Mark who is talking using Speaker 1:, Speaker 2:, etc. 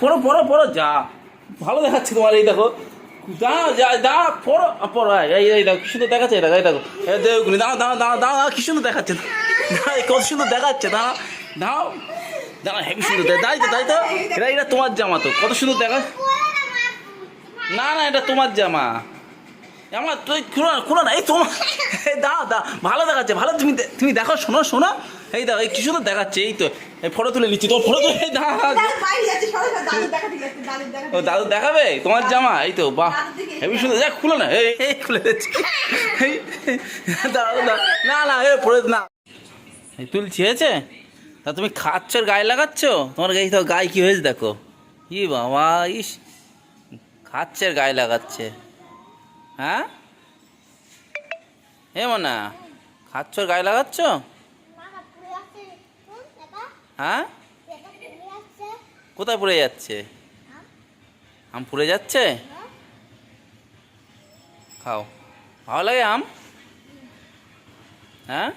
Speaker 1: পড়ো পড়ো পড়ো, যা ভালো দেখাচ্ছে তোমার। এই দেখো, দাঁড়া যা দাঁড়া, পড়ো পড়ো, এই দেখো কি সুন্দর দেখাচ্ছে। এটা এই দেখো, দেখুন, দাঁড়া দাঁড়া দাঁড়া দাঁড়া, কি সুন্দর দেখাচ্ছে। দাঁড়া, কত সুন্দর দেখাচ্ছে। দাঁড়া দাঁড়াও, দাঁড়া, হেবি সুন্দর তাই তো তাই তো। এটা এটা তোমার জামা তো, কত সুন্দর দেখা। না না, এটা তোমার জামা। আমার তুই খুলো না, খুলো না, এই তোমার। এই দাঁড়া দাঁড়া, ভালো দেখাচ্ছে, ভালো। তুমি তুমি দেখো, শোনো শোনো, এই দেখো, এই কি সুন্দর দেখাচ্ছে। এই তো, এই ফটো তুলে নিচ্ছি, তোমার ফটো তুলে। দাঁড়া, ও দাদু দেখাবে তোমার জামা। এই তো, বাহ, হেবি সুন্দর। দেখ, খুলো না, এই খুলে দিচ্ছে। দাঁড়াও, না না, এ পড়ে না। এই তুলছি, হয়েছে? তা তুমি খাচ্ছ আর গায়ে লাগাচ্ছ? তোমার গায়ে তো, গায়ে কি হয়েছে দেখো। ই বাবা, ইস, খাচ্ছে আর গায়ে লাগাচ্ছে। হ্যাঁ, এ মনা, খাচ্ছ আর গায়ে লাগাচ্ছ? হ্যাঁ, কোথায় পড়ে যাচ্ছে? আম পুড়ে যাচ্ছে? খাও, ভালো লাগে আম? হ্যাঁ।